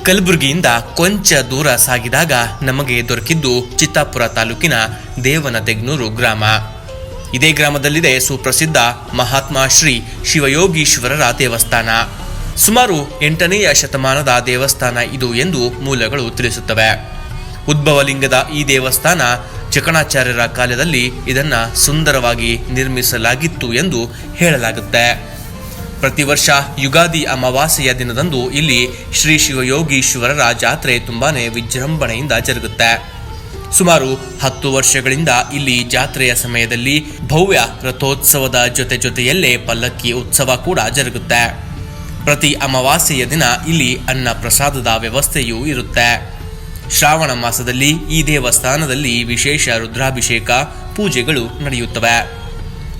ಕಲಬುರಗಿಯಿಂದ ಕೊಂಚ ದೂರ ಸಾಗಿದಾಗ ನಮಗೆ ದೊರಕಿದ್ದು ಚಿತ್ತಾಪುರ ತಾಲೂಕಿನ ದೇವನತೆಗ್ನೂರು ಗ್ರಾಮ. ಇದೇ ಗ್ರಾಮದಲ್ಲಿದೆ ಸುಪ್ರಸಿದ್ಧ ಮಹಾತ್ಮ ಶ್ರೀ ಶಿವಯೋಗೀಶ್ವರರ ದೇವಸ್ಥಾನ. ಸುಮಾರು 8ನೇ ಶತಮಾನದ ದೇವಸ್ಥಾನ ಇದು ಎಂದು ಮೂಲಗಳು ತಿಳಿಸುತ್ತವೆ. ಉದ್ಭವಲಿಂಗದ ಈ ದೇವಸ್ಥಾನ ಜಕಣಾಚಾರ್ಯರ ಕಾಲದಲ್ಲಿ ಇದನ್ನ ಸುಂದರವಾಗಿ ನಿರ್ಮಿಸಲಾಗಿತ್ತು ಎಂದು ಹೇಳಲಾಗುತ್ತೆ. ಪ್ರತಿ ವರ್ಷ ಯುಗಾದಿ ಅಮಾವಾಸ್ಯೆಯ ದಿನದಂದು ಇಲ್ಲಿ ಶ್ರೀ ಶಿವಯೋಗೀಶ್ವರರ ಜಾತ್ರೆ ತುಂಬಾನೇ ವಿಜೃಂಭಣೆಯಿಂದ ಜರುಗುತ್ತೆ. ಸುಮಾರು 10 ವರ್ಷಗಳಿಂದ ಇಲ್ಲಿ ಜಾತ್ರೆಯ ಸಮಯದಲ್ಲಿ ಭವ್ಯ ರಥೋತ್ಸವದ ಜೊತೆಯಲ್ಲೇ ಪಲ್ಲಕ್ಕಿ ಉತ್ಸವ ಕೂಡ ಜರುಗುತ್ತೆ. ಪ್ರತಿ ಅಮಾವಾಸ್ಯೆಯ ದಿನ ಇಲ್ಲಿ ಅನ್ನ ಪ್ರಸಾದದ ವ್ಯವಸ್ಥೆಯೂ ಇರುತ್ತೆ. ಶ್ರಾವಣ ಮಾಸದಲ್ಲಿ ಈ ದೇವಸ್ಥಾನದಲ್ಲಿ ವಿಶೇಷ ರುದ್ರಾಭಿಷೇಕ ಪೂಜೆಗಳು ನಡೆಯುತ್ತವೆ.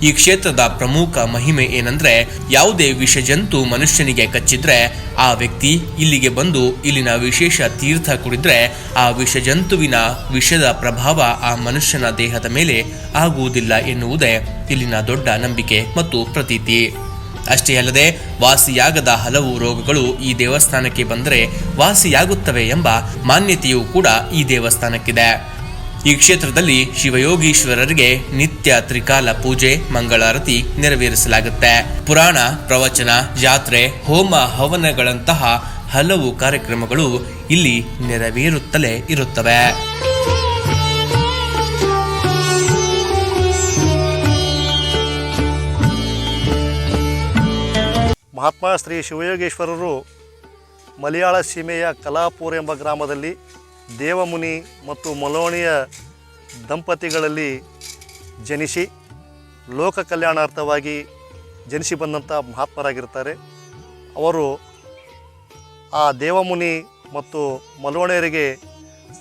ಈ ಕ್ಷೇತ್ರದ ಪ್ರಮುಖ ಮಹಿಮೆ ಏನಂದ್ರೆ, ಯಾವುದೇ ವಿಷಜಂತು ಮನುಷ್ಯನಿಗೆ ಕಚ್ಚಿದ್ರೆ ಆ ವ್ಯಕ್ತಿ ಇಲ್ಲಿಗೆ ಬಂದು ಇಲ್ಲಿನ ವಿಶೇಷ ತೀರ್ಥ ಕುಡಿದ್ರೆ ಆ ವಿಷಜಂತುವಿನ ವಿಷದ ಪ್ರಭಾವ ಆ ಮನುಷ್ಯನ ದೇಹದ ಮೇಲೆ ಆಗುವುದಿಲ್ಲ ಎನ್ನುವುದೇ ಇಲ್ಲಿನ ದೊಡ್ಡ ನಂಬಿಕೆ ಮತ್ತು ಪ್ರತೀತಿ. ಅಷ್ಟೇ ಅಲ್ಲದೆ ವಾಸಿಯಾಗದ ಹಲವು ರೋಗಗಳು ಈ ದೇವಸ್ಥಾನಕ್ಕೆ ಬಂದರೆ ವಾಸಿಯಾಗುತ್ತವೆ ಎಂಬ ಮಾನ್ಯತೆಯೂ ಕೂಡ ಈ ದೇವಸ್ಥಾನಕ್ಕಿದೆ. ಈ ಕ್ಷೇತ್ರದಲ್ಲಿ ಶಿವಯೋಗೀಶ್ವರರಿಗೆ ನಿತ್ಯ ತ್ರಿಕಾಲ ಪೂಜೆ ಮಂಗಳಾರತಿ ನೆರವೇರಿಸಲಾಗುತ್ತೆ. ಪುರಾಣ ಪ್ರವಚನ ಜಾತ್ರೆ ಹೋಮ ಹವನಗಳಂತಹ ಹಲವು ಕಾರ್ಯಕ್ರಮಗಳು ಇಲ್ಲಿ ನೆರವೇರುತ್ತಲೇ ಇರುತ್ತವೆ. ಮಹಾತ್ಮ ಶ್ರೀ ಶಿವಯೋಗೇಶ್ವರರು ಮಲಯಾಳ ಸೀಮೆಯ ಕಲಾಪುರ ಎಂಬ ಗ್ರಾಮದಲ್ಲಿ ದೇವಮುನಿ ಮತ್ತು ಮಲೋಣಿಯ ದಂಪತಿಗಳಲ್ಲಿ ಜನಿಸಿ ಲೋಕ ಕಲ್ಯಾಣಾರ್ಥವಾಗಿ ಜನಿಸಿ ಬಂದಂಥ ಮಹಾತ್ಮರಾಗಿರ್ತಾರೆ. ಅವರು ಆ ದೇವಮುನಿ ಮತ್ತು ಮಲೋಣಿಯರಿಗೆ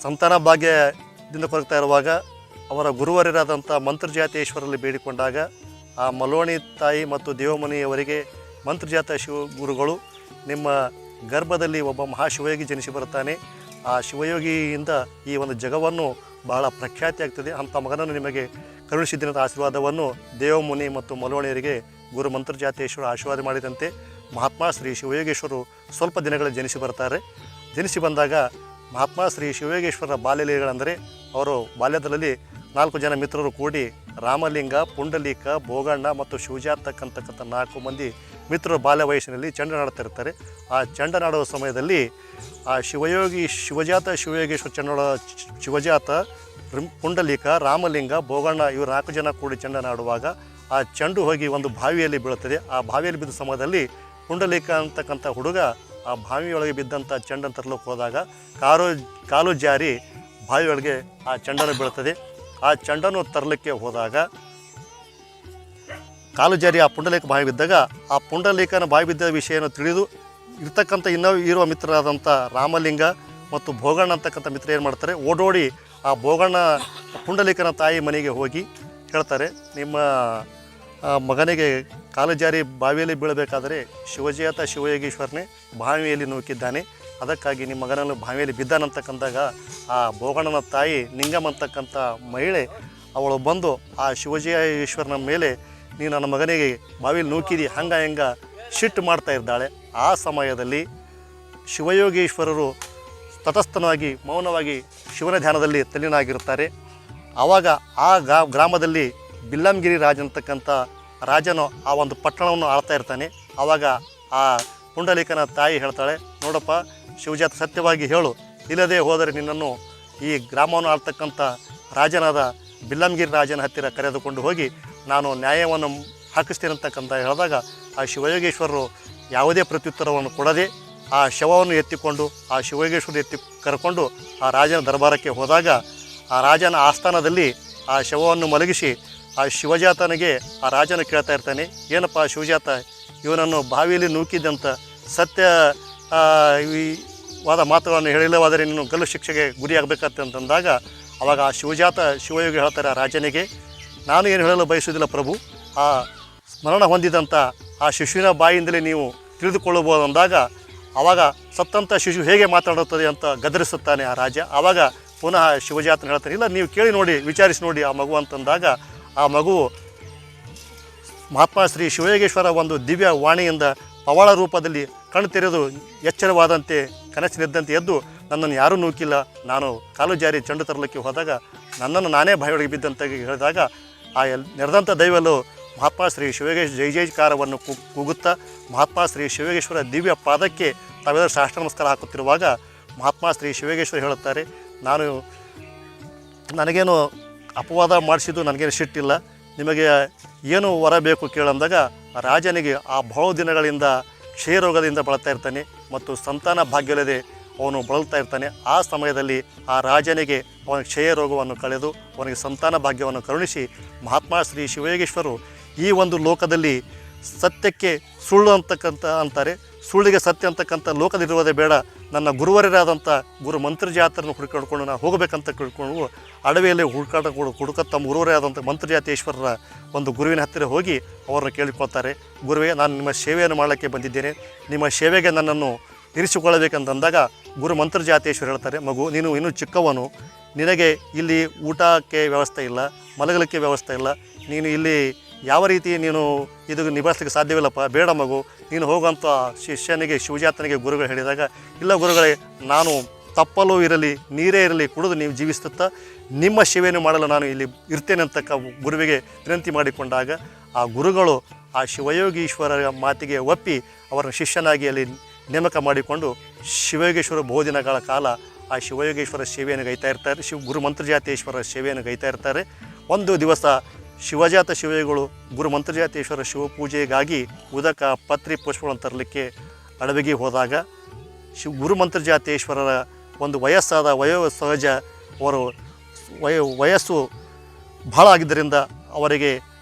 ಸಂತಾನ ಭಾಗ್ಯದಿಂದ ಕೊರಗ್ತಾ ಇರುವಾಗ ಅವರ ಗುರುವರರಾದಂಥ ಮಂತ್ರಜಾತೇಶ್ವರಲ್ಲಿ ಬೇಡಿಕೊಂಡಾಗ ಆ ಮಲೋಣಿ ತಾಯಿ ಮತ್ತು ದೇವಮುನಿಯವರಿಗೆ ಮಂತ್ರಜಾತ ಗುರುಗಳು ನಿಮ್ಮ ಗರ್ಭದಲ್ಲಿ ಒಬ್ಬ ಮಹಾಶಿವಯೋಗಿ ಜನಿಸಿ ಬರುತ್ತಾನೆ, ಆ ಶಿವಯೋಗಿಯಿಂದ ಈ ಒಂದು ಜಗವನ್ನು ಬಹಳ ಪ್ರಖ್ಯಾತಿ ಆಗ್ತದೆ, ಅಂಥ ಮಗನನ್ನು ನಿಮಗೆ ಕರುಣಿಸಿದ್ದಂಥ ಆಶೀರ್ವಾದವನ್ನು ದೇವಮುನಿ ಮತ್ತು ಮಲೋಣಿಯರಿಗೆ ಗುರು ಮಂತ್ರಜಾತೇಶ್ವರ ಆಶೀರ್ವಾದ ಮಾಡಿದಂತೆ ಮಹಾತ್ಮ ಶ್ರೀ ಶಿವಯೋಗೇಶ್ವರರು ಸ್ವಲ್ಪ ದಿನಗಳಲ್ಲಿ ಜನಿಸಿ ಬರ್ತಾರೆ. ಜನಿಸಿ ಬಂದಾಗ ಮಹಾತ್ಮ ಶ್ರೀ ಶಿವಯೋಗೇಶ್ವರರ ಬಾಲ್ಯಲೀಲೆಗಳೆಂದರೆ, ಅವರು ಬಾಲ್ಯದಲ್ಲಿ 4 ಜನ ಮಿತ್ರರು ಕೂಡಿ ರಾಮಲಿಂಗ, ಪುಂಡಲೀಕ, ಭೋಗಣ್ಣ ಮತ್ತು ಶಿವಜಾತಕ್ಕಂತಕ್ಕಂಥ 4 ಮಂದಿ ಮಿತ್ರರು ಬಾಲ್ಯ ವಯಸ್ಸಿನಲ್ಲಿ ಚಂಡನಾಡ್ತಾ ಇರ್ತಾರೆ. ಆ ಚಂಡನಾಡುವ ಸಮಯದಲ್ಲಿ ಆ ಶಿವಯೋಗೇಶ್ವರ ಶಿವಜಾತ, ಪುಂಡಲೀಕ, ರಾಮಲಿಂಗ, ಭೋಗಣ್ಣ ಇವರು 4 ಜನ ಕೂಡಿ ಚಂಡನಾಡುವಾಗ ಆ ಚೆಂಡು ಹೋಗಿ ಒಂದು ಬಾವಿಯಲ್ಲಿ ಬೀಳುತ್ತದೆ. ಆ ಬಾವಿಯಲ್ಲಿ ಬಿದ್ದ ಸಮಯದಲ್ಲಿ ಪುಂಡಲೀಕ ಅಂತಕ್ಕಂಥ ಹುಡುಗ ಆ ಬಾವಿಯೊಳಗೆ ಬಿದ್ದಂಥ ಚೆಂಡನ್ನು ತರಲಿಕ್ಕೆ ಹೋದಾಗ ಕಾಲು ಜಾರಿ ಬಾವಿಯೊಳಗೆ ಆ ಚೆಂಡನ್ನು ಬೀಳುತ್ತದೆ. ಆ ಚೆಂಡನ್ನು ತರಲಿಕ್ಕೆ ಹೋದಾಗ ಕಾಲು ಜಾರಿ ಆ ಪುಂಡಲೀಕ ಬಾವಿ ಬಿದ್ದಾಗ ಆ ಪುಂಡಲೀಕನ ಬಾವಿ ಬಿದ್ದ ವಿಷಯವನ್ನು ತಿಳಿದು ಇರ್ತಕ್ಕಂಥ ಇನ್ನೂ ಇರುವ ಮಿತ್ರರಾದಂಥ ರಾಮಲಿಂಗ ಮತ್ತು ಭೋಗಣ್ಣ ಅಂತಕ್ಕಂಥ ಮಿತ್ರ ಏನು ಮಾಡ್ತಾರೆ, ಓಡೋಡಿ ಆ ಭೋಗಣ್ಣ ಪುಂಡಲೀಕನ ತಾಯಿ ಮನೆಗೆ ಹೋಗಿ ಹೇಳ್ತಾರೆ, ನಿಮ್ಮ ಮಗನಿಗೆ ಕಾಲು ಜಾರಿ ಬಾವಿಯಲ್ಲಿ ಬೀಳಬೇಕಾದರೆ ಶಿವಜಾತ ಶಿವಯೋಗೀಶ್ವರನೇ ಬಾವಿಯಲ್ಲಿ ನೂಕಿದ್ದಾನೆ, ಅದಕ್ಕಾಗಿ ನಿಮ್ಮ ಮಗನನ್ನು ಬಾವಿಯಲ್ಲಿ ಬಿದ್ದಾನಂತಕ್ಕಂದಾಗ ಆ ಭೋಗಣ್ಣನ ತಾಯಿ ನಿಂಗಮ್ಮ ಅಂತಕ್ಕಂಥ ಮಹಿಳೆ ಅವಳು ಬಂದು ಆ ಶಿವಜೇಶ್ವರನ ಮೇಲೆ ನೀನು ನನ್ನ ಮಗನಿಗೆ ಬಾವಿಯಲ್ಲಿ ನೂಕಿದಿ ಹೆಂಗ ಶಿಟ್ಟು ಮಾಡ್ತಾ ಇದ್ದಾಳೆ. ಆ ಸಮಯದಲ್ಲಿ ಶಿವಯೋಗೀಶ್ವರರು ತಟಸ್ಥನಾಗಿ ಮೌನವಾಗಿ ಶಿವನ ಧ್ಯಾನದಲ್ಲಿ ತಲ್ಲೀನಾಗಿರುತ್ತಾರೆ. ಆವಾಗ ಆ ಗ್ರಾಮದಲ್ಲಿ ಬಿಲ್ಲಂಗಿರಿ ರಾಜ ರಾಜನು ಆ ಒಂದು ಪಟ್ಟಣವನ್ನು ಆಳ್ತಾ ಇರ್ತಾನೆ. ಆವಾಗ ಆ ಪುಂಡಲೀಕನ ತಾಯಿ ಹೇಳ್ತಾಳೆ, ನೋಡಪ್ಪ ಶಿವಜಾತ ಸತ್ಯವಾಗಿ ಹೇಳು, ಇಲ್ಲದೆ ಹೋದರೆ ನಿನ್ನನ್ನು ಈ ಗ್ರಾಮವನ್ನು ಆಳ್ತಕ್ಕಂಥ ರಾಜನಾದ ಬಿಲ್ಲಂಗಿರಿ ರಾಜನ ಹತ್ತಿರ ಕರೆದುಕೊಂಡು ಹೋಗಿ ನಾನು ನ್ಯಾಯವನ್ನು ಹಾಕಿಸ್ತೇನೆ ಅಂತಕ್ಕಂಥ ಹೇಳಿದಾಗ ಆ ಶಿವಯೋಗೇಶ್ವರರು ಯಾವುದೇ ಪ್ರತ್ಯುತ್ತರವನ್ನು ಕೊಡದೆ ಆ ಶವವನ್ನು ಎತ್ತಿಕೊಂಡು ಆ ಶಿವಯೋಗೇಶ್ವರ ಕರ್ಕೊಂಡು ಆ ರಾಜನ ದರ್ಬಾರಕ್ಕೆ ಹೋದಾಗ ಆ ರಾಜನ ಆಸ್ಥಾನದಲ್ಲಿ ಆ ಶವವನ್ನು ಮಲಗಿಸಿ ಆ ಶಿವಜಾತನಿಗೆ ಆ ರಾಜನ ಕೇಳ್ತಾ ಇರ್ತಾನೆ, ಏನಪ್ಪ ಶಿವಜಾತ ಇವನನ್ನು ಬಾವಿಯಲ್ಲಿ ನೂಕಿದ್ದಂಥ ಸತ್ಯವಾದ ಮಾತುಗಳನ್ನು ಹೇಳಿಲ್ಲವಾದರೆ ನೀನು ಗಲ್ಲು ಶಿಕ್ಷೆಗೆ ಗುರಿಯಾಗಬೇಕಂತಂದಾಗ ಆವಾಗ ಆ ಶಿವಯೋಗಿ ಹೇಳ್ತಾರೆ ಆ ರಾಜನಿಗೆ, ನಾನು ಏನು ಹೇಳಲು ಬಯಸುವುದಿಲ್ಲ ಪ್ರಭು, ಆ ಸ್ಮರಣ ಹೊಂದಿದಂಥ ಆ ಶಿಶುವಿನ ಬಾಯಿಂದಲೇ ನೀವು ತಿಳಿದುಕೊಳ್ಳಬಹುದು ಅಂದಾಗ ಆವಾಗ ಸತ್ತಂಥ ಶಿಶು ಹೇಗೆ ಮಾತಾಡುತ್ತದೆ ಅಂತ ಗದರಿಸುತ್ತಾನೆ ಆ ರಾಜ. ಆವಾಗ ಪುನಃ ಶಿವಜಾತನ ಹೇಳ್ತಾನೆ, ಇಲ್ಲ ನೀವು ಕೇಳಿ ನೋಡಿ, ವಿಚಾರಿಸಿ ನೋಡಿ ಆ ಮಗು ಅಂತಂದಾಗ ಆ ಮಗು ಮಹಾತ್ಮ ಶ್ರೀ ಶಿವಯೋಗೇಶ್ವರ ಒಂದು ದಿವ್ಯ ವಾಣಿಯಿಂದ ಪವಾಳ ರೂಪದಲ್ಲಿ ಕಣ್ಣು ತೆರೆದು ಎಚ್ಚರವಾದಂತೆ ಕನಸಿನಿದ್ದಂತೆ ಎದ್ದು ನನ್ನನ್ನು ಯಾರೂ ನೂಕಿಲ್ಲ, ನಾನು ಕಾಲು ಜಾರಿ ಚೆಂಡು ತರಲಿಕ್ಕೆ ಹೋದಾಗ ನನ್ನನ್ನು ನಾನೇ ಬಾಯೊಳಗೆ ಬಿದ್ದಂತ ಹೇಳಿದಾಗ ಆ ನೆರೆದಂಥ ದೈವಲು ಮಹಾತ್ಮ ಶ್ರೀ ಶಿವಯೋಗೇಶ್ವರ ಜೈ ಜೈಕಾರವನ್ನು ಕೂಗುತ್ತಾ ಮಹಾತ್ಮ ಶ್ರೀ ಶಿವಯೋಗೇಶ್ವರ ದಿವ್ಯ ಪಾದಕ್ಕೆ ತಾವೆಲ್ಲರೂ ಸಾಷ್ಟಾಂಗ ನಮಸ್ಕಾರ ಹಾಕುತ್ತಿರುವಾಗ ಮಹಾತ್ಮ ಶ್ರೀ ಶಿವಯೋಗೇಶ್ವರ ಹೇಳುತ್ತಾರೆ, ನನಗೇನು ಅಪವಾದ ಮಾಡಿಸಿದ್ದು ನನಗೇನು ಸಿಟ್ಟಿಲ್ಲ, ನಿಮಗೆ ಏನು ವರ ಬೇಕು ಕೇಳಂದಾಗ ರಾಜನಿಗೆ ಆ ಬಹು ದಿನಗಳಿಂದ ಕ್ಷಯರೋಗದಿಂದ ಬಳಲ್ತಾ ಇರ್ತಾನೆ ಮತ್ತು ಸಂತಾನ ಭಾಗ್ಯವಿಲ್ಲದೆ ಅವನು ಬಳಲ್ತಾ ಇರ್ತಾನೆ. ಆ ಸಮಯದಲ್ಲಿ ಆ ರಾಜನಿಗೆ ಅವನ ಕ್ಷಯ ರೋಗವನ್ನು ಕಳೆದು ಅವನಿಗೆ ಸಂತಾನ ಭಾಗ್ಯವನ್ನು ಕರುಣಿಸಿ ಮಹಾತ್ಮ ಶ್ರೀ ಶಿವಯೋಗೇಶ್ವರರು ಈ ಒಂದು ಲೋಕದಲ್ಲಿ ಸತ್ಯಕ್ಕೆ ಸುಳ್ಳು ಅಂತಾರೆ, ಸುಳ್ಳಿಗೆ ಸತ್ಯ ಅಂತಕ್ಕಂಥ ಲೋಕದಲ್ಲಿರುವುದೇ ಬೇಡ, ನನ್ನ ಗುರುವರರಾದಂಥ ಗುರು ಮಂತ್ರಜಾತರನ್ನು ಹುಡುಕಾಡ್ಕೊಂಡು ನಾನು ಹೋಗಬೇಕಂತ ತಿಳ್ಕೊಂಡು ಅಡವಿಯಲ್ಲಿ ಹುಡುಕ ತಮ್ಮ ಗುರುವರೇ ಆದಂಥ ಮಂತ್ರಜಾತೇಶ್ವರರ ಒಂದು ಗುರುವಿನ ಹತ್ತಿರ ಹೋಗಿ ಅವರನ್ನು ಕೇಳಿಕೊಳ್ತಾರೆ, ಗುರುವೇ ನಾನು ನಿಮ್ಮ ಸೇವೆಯನ್ನು ಮಾಡಲಿಕ್ಕೆ ಬಂದಿದ್ದೇನೆ, ನಿಮ್ಮ ಸೇವೆಗೆ ನನ್ನನ್ನು ಇರಿಸಿಕೊಳ್ಳಬೇಕಂತಂದಾಗ ಗುರು ಮಂತ್ರಜಾತೇಶ್ವರ ಹೇಳ್ತಾರೆ, ಮಗು ನೀನು ಇನ್ನೂ ಚಿಕ್ಕವನು, ನಿನಗೆ ಇಲ್ಲಿ ಊಟಕ್ಕೆ ವ್ಯವಸ್ಥೆ ಇಲ್ಲ, ಮಲಗಲಿಕ್ಕೆ ವ್ಯವಸ್ಥೆ ಇಲ್ಲ, ನೀನು ಇಲ್ಲಿ ಯಾವ ರೀತಿ ನೀನು ಇದು ನಿಭಾಯಿಸಲಿಕ್ಕೆ ಸಾಧ್ಯವಿಲ್ಲಪ್ಪ, ಬೇಡ ಮಗು ನೀನು ಹೋಗುವಂಥ ಶಿಷ್ಯನಿಗೆ ಶಿವಜಾತನಿಗೆ ಗುರುಗಳು ಹೇಳಿದಾಗ, ಇಲ್ಲ ಗುರುಗಳೇ ನಾನು ತಪ್ಪಲು ಇರಲಿ ನೀರೇ ಇರಲಿ ಕುಡಿದು ನೀವು ಜೀವಿಸುತ್ತಾ ನಿಮ್ಮ ಸೇವೆಯನ್ನು ಮಾಡಲು ನಾನು ಇಲ್ಲಿ ಇರ್ತೇನೆ ಅಂತಕ್ಕ ಗುರುವಿಗೆ ವಿನಂತಿ ಮಾಡಿಕೊಂಡಾಗ ಆ ಗುರುಗಳು ಆ ಶಿವಯೋಗೀಶ್ವರರ ಮಾತಿಗೆ ಒಪ್ಪಿ ಅವರ ಶಿಷ್ಯನಾಗಿ ಅಲ್ಲಿ ನೇಮಕ ಮಾಡಿಕೊಂಡು ಶಿವಯೋಗೇಶ್ವರ ಬಹುದಿನಗಳ ಕಾಲ ಆ ಶಿವಯೋಗೇಶ್ವರ ಸೇವೆಯನ್ನು ಗೈತಾ ಇರ್ತಾರೆ, ಗುರು ಮಂತ್ರಜಾತೇಶ್ವರ ಸೇವೆಯನ್ನು ಗೈತಾ ಇರ್ತಾರೆ. ಒಂದು ದಿವಸ ಶಿವಜಾತ ಶಿವಯೋಗಿಗಳು ಗುರು ಮಂತ್ರಜಾತೇಶ್ವರ ಶಿವಪೂಜೆಗಾಗಿ ಉದಕ ಪತ್ರಿ ಪುಷ್ಪಗಳನ್ನು ತರಲಿಕ್ಕೆ ಅಡವಿಗೆ ಹೋದಾಗ ಗುರು ಮಂತ್ರಜಾತೇಶ್ವರರ ಒಂದು ವಯಸ್ಸಾದ ಸಹಜ ಅವರು ವಯಸ್ಸು ಬಹಳ ಆಗಿದ್ದರಿಂದ ಅವರಿಗೆ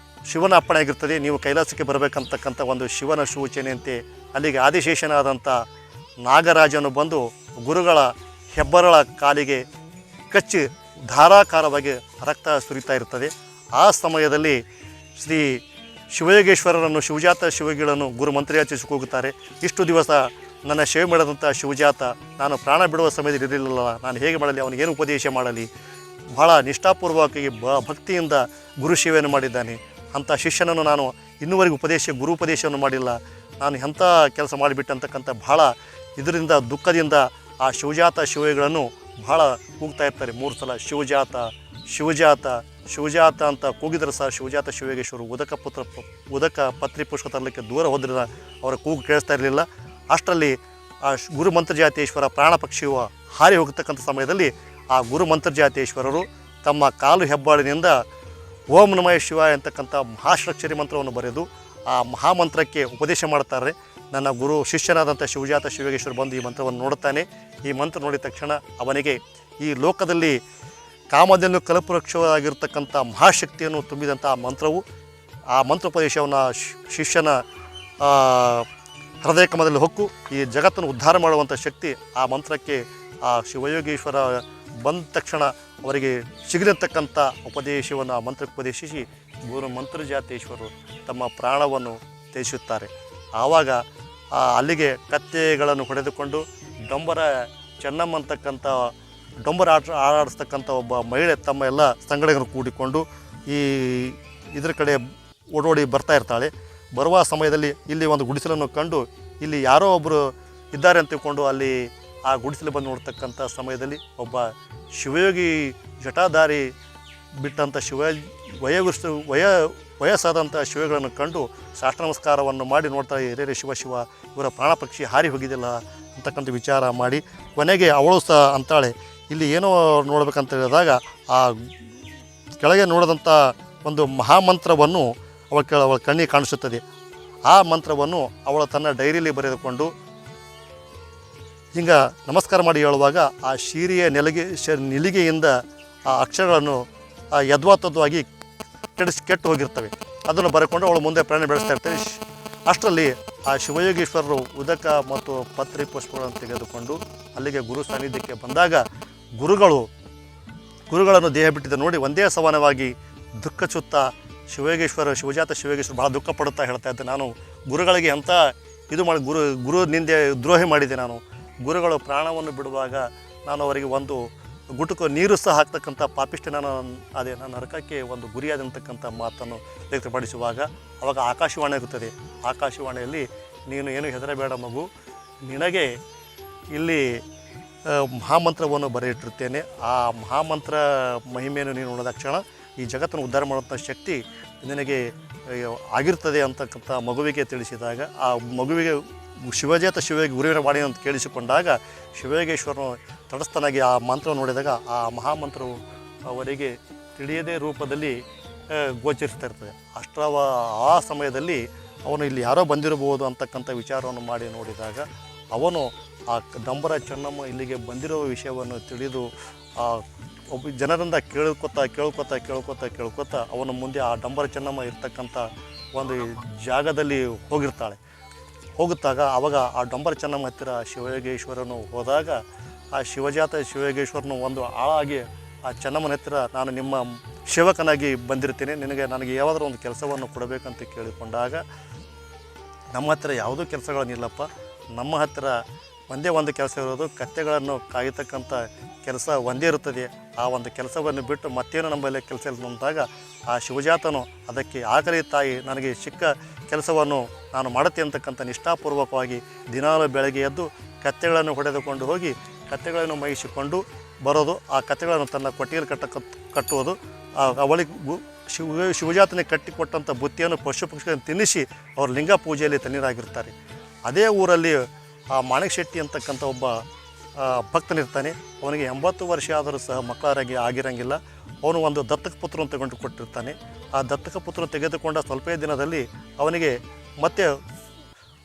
ಶಿವನ ಅಪ್ಪಣೆ ಆಗಿರ್ತದೆ, ನೀವು ಕೈಲಾಸಕ್ಕೆ ಬರಬೇಕಂತಕ್ಕಂಥ ಒಂದು ಶಿವನ ಸೂಚನೆಯಂತೆ ಅಲ್ಲಿಗೆ ಆದಿಶೇಷನಾದಂಥ ನಾಗರಾಜನು ಬಂದು ಗುರುಗಳ ಹೆಬ್ಬರಳ ಕಾಲಿಗೆ ಕಚ್ಚಿ ಧಾರಾಕಾರವಾಗಿ ರಕ್ತ ಸುರಿತಾ ಇರ್ತದೆ. ಆ ಸಮಯದಲ್ಲಿ ಶ್ರೀ ಶಿವಯೋಗೇಶ್ವರರನ್ನು ಶಿವಜಾತ ಶಿವಗಳನ್ನು ಗುರು ಮಂತ್ರಜಾತ ಕೂಗುತ್ತಾರೆ, ಇಷ್ಟು ದಿವಸ ನನ್ನ ಸೇವೆ ಮಾಡಿದಂಥ ಶಿವಜಾತ ನಾನು ಪ್ರಾಣ ಬಿಡುವ ಸಮಯದಲ್ಲಿ ಇರಲಿಲ್ಲ, ನಾನು ಹೇಗೆ ಮಾಡಲಿ, ಅವನಿಗೇನು ಉಪದೇಶ ಮಾಡಲಿ, ಬಹಳ ನಿಷ್ಠಾಪೂರ್ವಕವಾಗಿ ಭಕ್ತಿಯಿಂದ ಗುರು ಸೇವೆಯನ್ನು ಮಾಡಿದ್ದಾನೆ, ಅಂಥ ಶಿಷ್ಯನನ್ನು ನಾನು ಇನ್ನೂವರೆಗೂ ಗುರು ಉಪದೇಶವನ್ನು ಮಾಡಿಲ್ಲ, ನಾನು ಎಂಥ ಕೆಲಸ ಮಾಡಿಬಿಟ್ಟೆ ಅಂತಕ್ಕಂಥ ಬಹಳ ಇದರಿಂದ ದುಃಖದಿಂದ ಆ ಶಿವಜಾತ ಶಿವಗಳನ್ನು ಬಹಳ ಕೂಗ್ತಾ ಇರ್ತಾರೆ. 3 ಸಲ ಶಿವಜಾತ ಶಿವಜಾತ ಶಿವಜಾತ ಅಂತ ಕೂಗಿದ್ರೆ ಸಹ ಶಿವಜಾತ ಶಿವಯೋಗೇಶ್ವರು ಉದಕ ಪತ್ರಿ ಪುಷ್ಪ ತರಲಿಕ್ಕೆ ದೂರ ಹೋದ್ರಿಂದ ಅವರ ಕೂಗು ಕೇಳಿಸ್ತಾ ಇರಲಿಲ್ಲ. ಅಷ್ಟರಲ್ಲಿ ಆ ಗುರು ಮಂತ್ರಜಾತೇಶ್ವರ ಪ್ರಾಣ ಪಕ್ಷಿಯು ಹಾರಿ ಹೋಗತಕ್ಕಂಥ ಸಮಯದಲ್ಲಿ ಆ ಗುರು ಮಂತ್ರಜಾತೇಶ್ವರರು ತಮ್ಮ ಕಾಲು ಹೆಬ್ಬಾಳಿನಿಂದ ಓಂ ನಮಃ ಶಿವಾಯ ಅಂತಕ್ಕಂಥ ಮಹಾಷಕ್ಷರಿ ಮಂತ್ರವನ್ನು ಬರೆದು ಆ ಮಹಾಮಂತ್ರಕ್ಕೆ ಉಪದೇಶ ಮಾಡ್ತಾರೆ. ನನ್ನ ಗುರು ಶಿಷ್ಯನಾದಂಥ ಶಿವಜಾತ ಶಿವಯೋಗೇಶ್ವರ ಬಂದು ಈ ಮಂತ್ರವನ್ನು ನೋಡುತ್ತಾನೆ. ಈ ಮಂತ್ರ ನೋಡಿದ ತಕ್ಷಣ ಅವನಿಗೆ ಈ ಲೋಕದಲ್ಲಿ ಕಾಮಧೇನು ಕಲ್ಪವೃಕ್ಷವಾಗಿರ್ತಕ್ಕಂಥ ಮಹಾಶಕ್ತಿಯನ್ನು ತುಂಬಿದಂಥ ಆ ಮಂತ್ರವು ಆ ಮಂತ್ರೋಪದೇಶವನ್ನು ಶಿಷ್ಯನ ಹೃದಯ ಕಮಲದಲ್ಲಿ ಹೊಕ್ಕು ಈ ಜಗತ್ತನ್ನು ಉದ್ಧಾರ ಮಾಡುವಂಥ ಶಕ್ತಿ ಆ ಮಂತ್ರಕ್ಕೆ ಆ ಶಿವಯೋಗೀಶ್ವರ ಬಂದ ತಕ್ಷಣ ಅವರಿಗೆ ಸಿಗದಿರ್ತಕ್ಕಂಥ ಉಪದೇಶವನ್ನು ಆ ಮಂತ್ರಕ್ಕೆ ಉಪದೇಶಿಸಿ ಗುರು ಮಂತ್ರಜಾತೇಶ್ವರರು ತಮ್ಮ ಪ್ರಾಣವನ್ನು ತ್ಯಜಿಸುತ್ತಾರೆ. ಆವಾಗ ಅಲ್ಲಿಗೆ ಕತ್ತೆಗಳನ್ನು ಹೊಡೆದುಕೊಂಡು ಡೊಂಬರ ಚೆನ್ನಮ್ಮ ಅಂತಕ್ಕಂಥ ಡೊಂಬರ ಆಡಿಸ್ತಕ್ಕಂಥ ಒಬ್ಬ ಮಹಿಳೆ ತಮ್ಮ ಎಲ್ಲ ಸಂಗಡಿಗರನ್ನು ಕೂಡಿಕೊಂಡು ಇದರ ಕಡೆ ಓಡೋಡಿ ಬರ್ತಾ ಇರ್ತಾಳೆ. ಬರುವ ಸಮಯದಲ್ಲಿ ಇಲ್ಲಿ ಒಂದು ಗುಡಿಸಲನ್ನು ಕಂಡು ಇಲ್ಲಿ ಯಾರೋ ಒಬ್ಬರು ಇದ್ದಾರೆ ಅಂತ ತಿಳ್ಕೊಂಡು ಅಲ್ಲಿ ಆ ಗುಡಿಸಲು ಬಂದು ನೋಡ್ತಕ್ಕಂಥ ಸಮಯದಲ್ಲಿ ಒಬ್ಬ ಶಿವಯೋಗಿ ಜಟಾಧಾರಿ ಬಿಟ್ಟಂಥ ವಯಸ್ಸಾದಂಥ ಶಿವಗಳನ್ನು ಕಂಡು ಸಾಷ್ಟಾಂಗ ನಮಸ್ಕಾರವನ್ನು ಮಾಡಿ ನೋಡ್ತಾ ಹಿರಿಯರೇ ಶಿವ ಶಿವ ಇವರ ಪ್ರಾಣ ಪಕ್ಷಿ ಹಾರಿ ಹೋಗಿದ್ದಿಲ್ಲ ಅಂತಕ್ಕಂಥ ವಿಚಾರ ಮಾಡಿ ಕೊನೆಗೆ ಅವಳು ಸಹ ಅಂತಾಳೆ ಇಲ್ಲಿ ಏನೋ ನೋಡ್ಬೇಕಂತ ಹೇಳಿದಾಗ ಆ ಕೆಳಗೆ ನೋಡಿದಂಥ ಒಂದು ಮಹಾಮಂತ್ರವನ್ನು ಅವಳ ಕಣ್ಣಿಗೆ ಕಾಣಿಸುತ್ತದೆ. ಆ ಮಂತ್ರವನ್ನು ಅವಳು ತನ್ನ ಡೈರಿಯಲ್ಲಿ ಬರೆದುಕೊಂಡು ಹಿಂಗೆ ನಮಸ್ಕಾರ ಮಾಡಿ ಹೇಳುವಾಗ ಆ ಶೀರಿಯ ನಿಲಿಗೆಯಿಂದ ಆ ಅಕ್ಷರಗಳನ್ನು ಯದ್ವಾತದ್ವಾಗಿ ಕೆಟ್ಟು ಹೋಗಿರ್ತವೆ. ಅದನ್ನು ಬರೆಕೊಂಡು ಅವಳು ಮುಂದೆ ಪ್ರಾಣ ಬೆಳೆಸ್ತಾ ಇರ್ತಾರೆ. ಅಷ್ಟರಲ್ಲಿ ಆ ಶಿವಯೋಗೀಶ್ವರರು ಉದಕ ಮತ್ತು ಪತ್ರಿ ಪುಷ್ಪಗಳನ್ನು ತೆಗೆದುಕೊಂಡು ಅಲ್ಲಿಗೆ ಗುರು ಸಾನ್ನಿಧ್ಯಕ್ಕೆ ಬಂದಾಗ ಗುರುಗಳನ್ನು ದೇಹ ಬಿಟ್ಟಿದ್ದ ನೋಡಿ ಒಂದೇ ಸಮಾನವಾಗಿ ದುಃಖಚುತ್ತ ಶಿವಜಾತ ಶಿವಯೋಗೇಶ್ವರ ಬಹಳ ದುಃಖ ಪಡುತ್ತಾ ಹೇಳ್ತಾ ಇದ್ದೆ, ನಾನು ಗುರುಗಳಿಗೆ ಅಂತ ಇದು ಮಾಡಿ ಗುರು ನಿಂದೆ ದ್ರೋಹಿ ಮಾಡಿದೆ, ನಾನು ಗುರುಗಳು ಪ್ರಾಣವನ್ನು ಬಿಡುವಾಗ ನಾನು ಅವರಿಗೆ ಒಂದು ಗುಟುಕು ನೀರು ಸಹ ಹಾಕ್ತಕ್ಕಂಥ ಪಾಪಿಷ್ಟಿ ನಾನು ನನ್ನ ನರಕಕ್ಕೆ ಒಂದು ಗುರಿಯಾದಂತಕ್ಕಂಥ ಮಾತನ್ನು ವ್ಯಕ್ತಪಡಿಸುವಾಗ ಅವಾಗ ಆಕಾಶವಾಣಿ ಆಗುತ್ತದೆ. ಆಕಾಶವಾಣಿಯಲ್ಲಿ ನೀನು ಏನು ಹೆದರಬೇಡ ಮಗು, ನಿನಗೆ ಇಲ್ಲಿ ಮಹಾಮಂತ್ರವನ್ನು ಬರೆಯಿಟ್ಟಿರ್ತೇನೆ. ಆ ಮಹಾಮಂತ್ರ ಮಹಿಮೆಯನ್ನು ನೀನು ನೋಡಿದ ಕ್ಷಣ ಈ ಜಗತ್ತನ್ನು ಉದ್ಧಾರ ಮಾಡುವಂಥ ಶಕ್ತಿ ನಿನಗೆ ಆಗಿರ್ತದೆ ಅಂತಕ್ಕಂಥ ಮಗುವಿಗೆ ತಿಳಿಸಿದಾಗ, ಆ ಮಗುವಿಗೆ ಶಿವಯೋಗಿ ಗುರುವಿನ ವಾಣಿ ಅಂತ ಕೇಳಿಸಿಕೊಂಡಾಗ ಶಿವಯೋಗೇಶ್ವರನು ತಟಸ್ಥನಾಗಿ ಆ ಮಂತ್ರವನ್ನು ನೋಡಿದಾಗ ಆ ಮಹಾಮಂತ್ರವು ಅವರಿಗೆ ತಿಳಿಯದೇ ರೂಪದಲ್ಲಿ ಗೋಚರಿಸ್ತಾ ಇರ್ತದೆ. ಆ ಸಮಯದಲ್ಲಿ ಅವನು ಇಲ್ಲಿ ಯಾರೋ ಬಂದಿರಬಹುದು ಅಂತಕ್ಕಂಥ ವಿಚಾರವನ್ನು ಮಾಡಿ ನೋಡಿದಾಗ ಅವನು ಆ ಡಂಬರ ಚೆನ್ನಮ್ಮ ಇಲ್ಲಿಗೆ ಬಂದಿರೋ ವಿಷಯವನ್ನು ತಿಳಿದು ಒಬ್ಬ ಜನರಿಂದ ಕೇಳ್ಕೊತ ಅವನ ಮುಂದೆ ಆ ಡಂಬರ ಚೆನ್ನಮ್ಮ ಇರ್ತಕ್ಕಂಥ ಒಂದು ಜಾಗದಲ್ಲಿ ಹೋಗುತ್ತಾಗ ಆವಾಗ ಆ ಡಂಬರ ಚೆನ್ನಮ್ಮ ಹತ್ತಿರ ಶಿವಯೋಗೇಶ್ವರನು ಹೋದಾಗ ಆ ಶಿವಯೋಗೇಶ್ವರನು ಒಂದು ಆಳಾಗಿ ಆ ಚೆನ್ನಮ್ಮನ ಹತ್ತಿರ, ನಾನು ನಿಮ್ಮ ಸೇವಕನಾಗಿ ಬಂದಿರ್ತೀನಿ, ನನಗೆ ಯಾವುದಾದ್ರೂ ಒಂದು ಕೆಲಸವನ್ನು ಕೊಡಬೇಕಂತ ಕೇಳಿಕೊಂಡಾಗ, ನಮ್ಮ ಹತ್ತಿರ ಯಾವುದೂ ಕೆಲಸಗಳನ್ನಿಲ್ಲಪ್ಪ, ನಮ್ಮ ಹತ್ತಿರ ಒಂದೇ ಒಂದು ಕೆಲಸ ಇರೋದು, ಕತ್ತೆಗಳನ್ನು ಕಾಯತಕ್ಕಂಥ ಕೆಲಸ ಒಂದೇ ಇರುತ್ತದೆ. ಆ ಒಂದು ಕೆಲಸವನ್ನು ಬಿಟ್ಟು ಮತ್ತೇನು ನಮ್ಮಲ್ಲಿ ಕೆಲಸ ಇಲ್ಲ ಅಂದಾಗ ಆ ಶಿವಜಾತನು ಅದಕ್ಕೆ ಆಗಲಿ ತಾಯಿ, ನನಗೆ ಸಿಕ್ಕ ಕೆಲಸವನ್ನು ನಾನು ಮಾಡುತ್ತೆ ಅಂತಕ್ಕಂಥ ನಿಷ್ಠಾಪೂರ್ವಕವಾಗಿ ದಿನಾಲು ಬೆಳಗ್ಗೆ ಎದ್ದು ಕತ್ತೆಗಳನ್ನು ಹೊಡೆದುಕೊಂಡು ಹೋಗಿ ಕತ್ತೆಗಳನ್ನು ಮೈಸಿಕೊಂಡು ಬರೋದು, ಆ ಕತ್ತೆಗಳನ್ನು ತನ್ನ ಕೊಟ್ಟಿಗೆಯಲ್ಲಿ ಕಟ್ಟುವುದು, ಅವಳಿಗೆ ಶಿವಜಾತನಿಗೆ ಕಟ್ಟಿಕೊಟ್ಟಂಥ ಬುತ್ತಿಯನ್ನು ಪಶು ಪಕ್ಷಿಗಳನ್ನು ತಿನ್ನಿಸಿ ಅವರು ಲಿಂಗ ಪೂಜೆಯಲ್ಲಿ ತಣ್ಣೀರಾಗಿರ್ತಾರೆ. ಅದೇ ಊರಲ್ಲಿ ಆ ಮಾಣಿಕ್ ಶೆಟ್ಟಿ ಅಂತಕ್ಕಂಥ ಒಬ್ಬ ಭಕ್ತನಿರ್ತಾನೆ. ಅವನಿಗೆ 80 ವರ್ಷ ಆದರೂ ಸಹ ಮಕ್ಕಳಾಗಿ ಆಗಿರಂಗಿಲ್ಲ. ಅವನು ಒಂದು ದತ್ತಕ ಪುತ್ರವನ್ನು ತೆಗೆದು ಕೊಟ್ಟಿರ್ತಾನೆ. ಆ ದತ್ತಕ ಪುತ್ರ ತೆಗೆದುಕೊಂಡ ಸ್ವಲ್ಪ ದಿನದಲ್ಲಿ ಅವನಿಗೆ ಮತ್ತೆ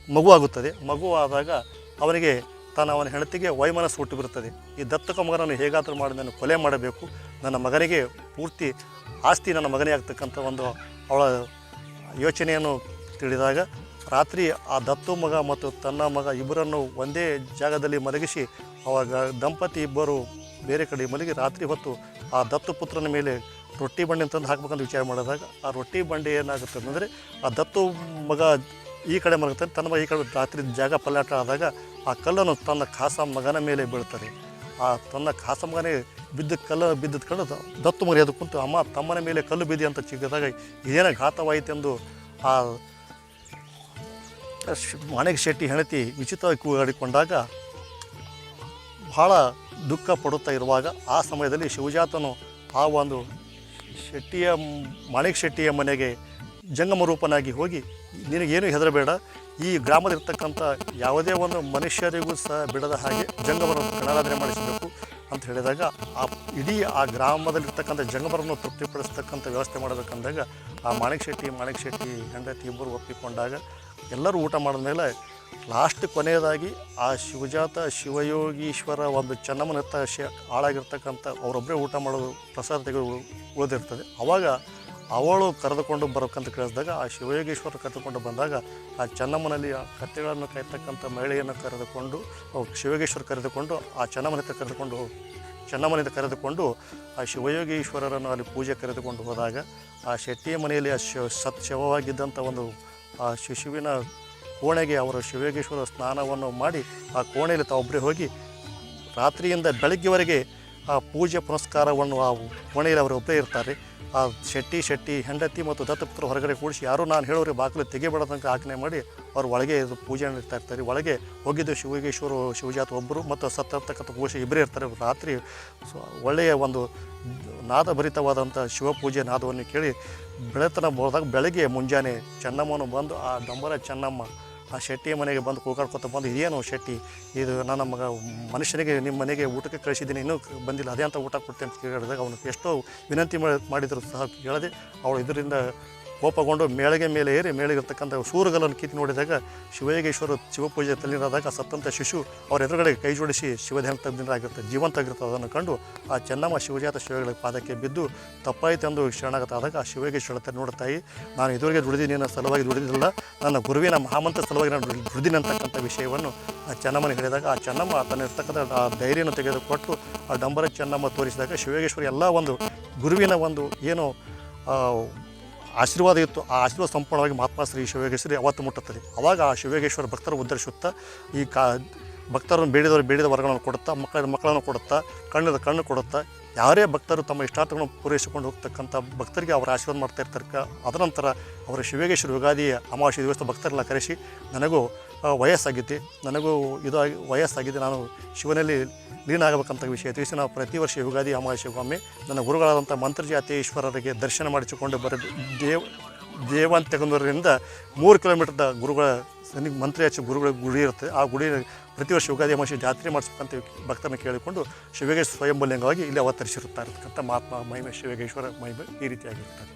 ಮಗು ಆಗುತ್ತದೆ. ಮಗು ಆದಾಗ ಅವನಿಗೆ ಅವನ ಹೆಂಡತಿಗೆ ವೈಮನಸ್ಸು ಹುಟ್ಟು ಬರುತ್ತದೆ. ಈ ದತ್ತಕ ಮಗನನ್ನು ಹೇಗಾದರೂ ಮಾಡಿ ನಾನು ಕೊಲೆ ಮಾಡಬೇಕು, ನನ್ನ ಮಗನಿಗೆ ಪೂರ್ತಿ ಆಸ್ತಿ ನನ್ನ ಮಗನೇ ಆಗ್ತಕ್ಕಂಥ ಒಂದು ಅವಳ ಯೋಚನೆಯನ್ನು ತಿಳಿದಾಗ ರಾತ್ರಿ ಆ ದತ್ತು ಮಗ ಮತ್ತು ತನ್ನ ಮಗ ಇಬ್ಬರನ್ನು ಒಂದೇ ಜಾಗದಲ್ಲಿ ಮಲಗಿಸಿ ಅವಾಗ ದಂಪತಿ ಇಬ್ಬರು ಬೇರೆ ಕಡೆ ಮಲಗಿ ರಾತ್ರಿ ಹೊತ್ತು ಆ ದತ್ತು ಪುತ್ರನ ಮೇಲೆ ರೊಟ್ಟಿ ಬಂಡೆ ತಂದು ಹಾಕ್ಬೇಕಂತ ವಿಚಾರ ಮಾಡಿದಾಗ ಆ ರೊಟ್ಟಿ ಬಂಡೆ ಏನಾಗುತ್ತೆ ಅಂದರೆ ಆ ದತ್ತು ಮಗ ಈ ಕಡೆ ಮಲಗುತ್ತಾನೆ, ತನ್ನ ಮಗ ಈ ಕಡೆ ರಾತ್ರಿ ಜಾಗ ಪಲ್ಲಾಟ ಆದಾಗ ಆ ಕಲ್ಲನ್ನು ತನ್ನ ಖಾಸ ಮಗನ ಮೇಲೆ ಬೀಳ್ತಾರೆ. ಆ ತನ್ನ ಖಾಸ ಮಗನೇ ಬಿದ್ದದ ಕಲ್ಲು ದತ್ತು ಮಗ ಎದ್ದು ಕುಂತು, ಅಮ್ಮ ತಮ್ಮನ ಮೇಲೆ ಕಲ್ಲು ಬಿದ್ದಿ ಅಂತ ಚಿಕ್ಕದಾಗ ಇದೇನ ಘಾತವಾಯಿತೆಂದು ಆ ಮಾಣಿಕ್ ಶೆಟ್ಟಿ ಹೆಂಡತಿ ವಿಚಿತ್ರವಾಗಿ ಕೂಗಾಡಿಕೊಂಡಾಗ ಬಹಳ ದುಃಖ ಪಡುತ್ತಾ ಇರುವಾಗ ಆ ಸಮಯದಲ್ಲಿ ಶಿವಜಾತನು ಆ ಒಂದು ಮಾಣಿಕ್ ಶೆಟ್ಟಿಯ ಮನೆಗೆ ಜಂಗಮ ರೂಪನಾಗಿ ಹೋಗಿ, ನಿನಗೇನು ಹೆದರಬೇಡ, ಈ ಗ್ರಾಮದಲ್ಲಿರ್ತಕ್ಕಂಥ ಯಾವುದೇ ಒಂದು ಮನುಷ್ಯರಿಗೂ ಸಹ ಬಿಡದ ಹಾಗೆ ಜಂಗಮರನ್ನು ಗಣರಾಧನೆ ಮಾಡಿಸಬೇಕು ಅಂತ ಹೇಳಿದಾಗ ಇಡೀ ಆ ಗ್ರಾಮದಲ್ಲಿರ್ತಕ್ಕಂಥ ಜಂಗಮರನ್ನು ತೃಪ್ತಿಪಡಿಸ್ತಕ್ಕಂಥ ವ್ಯವಸ್ಥೆ ಮಾಡಬೇಕಂದಾಗ ಆ ಮಾಣಿಕ್ ಶೆಟ್ಟಿ ಹೆಂಡತಿ ಇಬ್ಬರು ಒಪ್ಪಿಕೊಂಡಾಗ ಎಲ್ಲರೂ ಊಟ ಮಾಡಿದ ಮೇಲೆ ಲಾಸ್ಟ್ ಕೊನೆಯದಾಗಿ ಆ ಶಿವಯೋಗೀಶ್ವರ ಒಂದು ಚೆನ್ನಮ್ಮನ ಆಳಾಗಿರ್ತಕ್ಕಂಥ ಅವರೊಬ್ಬರೇ ಊಟ ಮಾಡೋದು ಪ್ರಸಾದ ತೆಗೆದು ಉಳಿದಿರ್ತದೆ. ಆವಾಗ ಅವಳು ಕರೆದುಕೊಂಡು ಬರೋಕ್ಕಂತ ಕೇಳಿಸಿದಾಗ ಆ ಶಿವಯೋಗೀಶ್ವರ ಕರೆದುಕೊಂಡು ಬಂದಾಗ ಆ ಚೆನ್ನಮ್ಮನಲ್ಲಿ ಆ ಕತ್ತೆಗಳನ್ನು ಕಾಯ್ತಕ್ಕಂಥ ಮಹಿಳೆಯನ್ನು ಶಿವಯೋಗೇಶ್ವರ ಕರೆದುಕೊಂಡು ಆ ಚೆನ್ನಮ್ಮನಿಂದ ಕರೆದುಕೊಂಡು ಆ ಶಿವಯೋಗೀಶ್ವರರನ್ನು ಅಲ್ಲಿ ಪೂಜೆ ಕರೆದುಕೊಂಡು ಹೋದಾಗ ಆ ಶೆಟ್ಟಿಯ ಮನೆಯಲ್ಲಿ ಆ ಶವವಾಗಿದ್ದಂಥ ಒಂದು ಆ ಶಿಶುವಿನ ಕೋಣೆಗೆ ಅವರು ಶಿವಯೋಗೇಶ್ವರ ಸ್ನಾನವನ್ನು ಮಾಡಿ ಆ ಕೋಣೆಯಲ್ಲಿ ತಾವೊಬ್ಬರೇ ಹೋಗಿ ರಾತ್ರಿಯಿಂದ ಬೆಳಗ್ಗೆವರೆಗೆ ಆ ಪೂಜೆ ಪುನಸ್ಕಾರವನ್ನು ಆ ಕೋಣೆಯಲ್ಲಿ ಅವರೊಬ್ಬರೇ ಇರ್ತಾರೆ. ಆ ಶೆಟ್ಟಿ ಹೆಂಡತಿ ಮತ್ತು ದತ್ತಪುತ್ರ ಹೊರಗಡೆ ಕೂಡಿಸಿ ಯಾರೂ ನಾನು ಹೇಳೋರಿಗೆ ಬಾಗಿಲು ತೆಗೆಯಬೇಡದಂತ ಆಜ್ಞೆ ಮಾಡಿ ಅವರು ಒಳಗೆ ಪೂಜೆ ಇರ್ತಾ ಇರ್ತಾರೆ. ಒಳಗೆ ಹೋಗಿದ್ದು ಶಿವಜಾತ ಒಬ್ಬರು ಮತ್ತು ಸತ್ತಿರ್ತಕ್ಕಂಥ ಪೂಜೆ ಇಬ್ಬರೇ ಇರ್ತಾರೆ. ರಾತ್ರಿ ಒಳ್ಳೆಯ ಒಂದು ನಾದಭರಿತವಾದಂಥ ಶಿವಪೂಜೆ ನಾದವನ್ನು ಕೇಳಿ ಬೆಳತನ ಹೋದಾಗ ಬೆಳಗ್ಗೆ ಮುಂಜಾನೆ ಚೆನ್ನಮ್ಮನು ಬಂದು ಆ ಡಂಬರ ಚೆನ್ನಮ್ಮ ಆ ಶೆಟ್ಟಿಯ ಮನೆಗೆ ಬಂದು ಕೂಗಾಡ್ಕೊತ ಬಂದು, ಇದೇನು ಶೆಟ್ಟಿ, ಇದು ನನ್ನ ಮಗ ಮನುಷ್ಯನಿಗೆ ನಿಮ್ಮ ಮನೆಗೆ ಊಟಕ್ಕೆ ಕಳಿಸಿದ್ದೀನಿ, ಇನ್ನೂ ಬಂದಿಲ್ಲ, ಅದೇ ಅಂತ ಊಟ ಕೊಡ್ತೇನೆ ಅಂತ ಕೇಳಿದಾಗ ಅವನು ಎಷ್ಟೋ ವಿನಂತಿ ಮಾಡಿದರೂ ಸಹ ಕೇಳದೆ ಅವಳು ಇದರಿಂದ ಕೋಪಗೊಂಡು ಮೇಲೆ ಏರಿ ಮೇಳೆಗಿರ್ತಕ್ಕಂಥ ಸೂರುಗಳನ್ನು ಕಿತ್ತು ನೋಡಿದಾಗ ಶಿವಯೋಗೇಶ್ವರ ಶಿವಪೂಜೆ ತಲ್ಲಿರಾದಾಗ ಸತ್ತಂಥ ಶಿಶು ಅವರ ಎದುರುಗಡೆ ಕೈ ಜೋಡಿಸಿ ಶಿವಧ್ಯಾನರಾಗಿರ್ತದೆ, ಜೀವಂತವಾಗಿರ್ತದೆ. ಅದನ್ನು ಕಂಡು ಆ ಚೆನ್ನಮ್ಮ ಶಿವಜಾತ ಶಿವಗಳ ಪಾದಕ್ಕೆ ಬಿದ್ದು ತಪ್ಪಾಯಿತೆಂದು ಶರಣಾಗತಾದಾಗ ಆ ಶಿವಯೋಗೇಶ್ವರ ನೋಡ್ತಾಯಿ, ನಾನು ಇದುವರೆಗೆ ದುಡಿದಿನ ಸಲುವಾಗಿ ದುಡಿದಿಲ್ಲ, ನನ್ನ ಗುರುವಿನ ಮಹಾಮಂತ್ರ ಸಲುವಾಗಿ ನಾನು ದುಡಿದಿನಿ ಅಂತಕ್ಕಂಥ ವಿಷಯವನ್ನು ಆ ಚೆನ್ನಮ್ಮನಿಗೆ ಹೇಳಿದಾಗ ಆ ಚೆನ್ನಮ್ಮ ತನ್ನ ಇರ್ತಕ್ಕಂಥ ಆ ಧೈರ್ಯವನ್ನು ತೆಗೆದುಕೊಟ್ಟು ಆ ಡಂಬರ ಚೆನ್ನಮ್ಮ ತೋರಿಸಿದಾಗ ಶಿವಯೋಗೇಶ್ವರ ಎಲ್ಲ ಒಂದು ಗುರುವಿನ ಒಂದು ಏನು ಆಶೀರ್ವಾದ ಇತ್ತು, ಆ ಆಶೀರ್ವಾದ ಸಂಪೂರ್ಣವಾಗಿ ಮಹಾತ್ಮ ಶ್ರೀ ಶಿವಯೋಗೇಶ್ವರಿ ಅವತ್ತು ಮುಟ್ಟುತ್ತದೆ. ಆವಾಗ ಆ ಶಿವಯೋಗೇಶ್ವರ ಭಕ್ತರು ಉದ್ಧರಿಸುತ್ತಾ ಈ ಭಕ್ತರನ್ನು ಬೇಡಿದ ವರಗಳನ್ನು ಕೊಡುತ್ತಾ, ಮಕ್ಕಳನ್ನು ಕೊಡುತ್ತಾ, ಕಣ್ಣು ಕೊಡುತ್ತಾ, ಯಾರೇ ಭಕ್ತರು ತಮ್ಮ ಇಷ್ಟಾರ್ಥಗಳನ್ನು ಪೂರೈಸಿಕೊಂಡು ಹೋಗ್ತಕ್ಕಂಥ ಭಕ್ತರಿಗೆ ಅವರ ಆಶೀರ್ವಾದ ಮಾಡ್ತಾ ಇರ್ತಾರೆ. ಅದನಂತರ ಅವರ ಶಿವಯೋಗೇಶ್ವರ ಯುಗಾದಿ ಅಮಾವಾಸ್ಯೆ ದಿವಸ ಭಕ್ತರೆಲ್ಲ ಕರೆಸಿ, ನನಗೂ ವಯಸ್ಸಾಗಿದೆ, ನಾನು ಶಿವನಲ್ಲಿ ಲೀನ ಆಗಬೇಕಂತ ವಿಷಯ ತಿಳಿಸಿ ನಾವು ಪ್ರತಿ ವರ್ಷ ಯುಗಾದಿ ಅಮಾವಾಸ್ಯೆಗೊಮ್ಮೆ ನನ್ನ ಗುರುಗಳಾದಂಥ ಮಂತ್ರಜಾತೇಶ್ವರರಿಗೆ ದರ್ಶನ ಮಾಡಿಸಿಕೊಂಡು ಬರೆದು ದೇವಂತೆಗನೂರಿನಿಂದ 3 ಕಿಲೋಮೀಟರ್ದ ಗುರುಗಳ ಮಂತ್ರಿಯಾಚೆ ಗುರುಗಳ ಗುಡಿ ಇರುತ್ತೆ. ಆ ಗುಡಿ ಪ್ರತಿ ವರ್ಷ ಯುಗಾದಿ ಅಮಾವಾಸ್ಯೆ ಜಾತ್ರೆ ಮಾಡಿಸ್ಬೇಕಂತ ಭಕ್ತರನ್ನು ಕೇಳಿಕೊಂಡು ಶಿವಯೋಗೇಶ್ವರ ಸ್ವಯಂಭೂಲಿಂಗವಾಗಿ ಇಲ್ಲಿ ಅವತರಿಸಿರುತ್ತಾ ಇರತಕ್ಕಂಥ ಮಹಾತ್ಮ ಮಹಿಮೆ ಶಿವಯೋಗೇಶ್ವರ ಮಹಿಮೆ ಈ ರೀತಿಯಾಗಿರ್ತಾರೆ.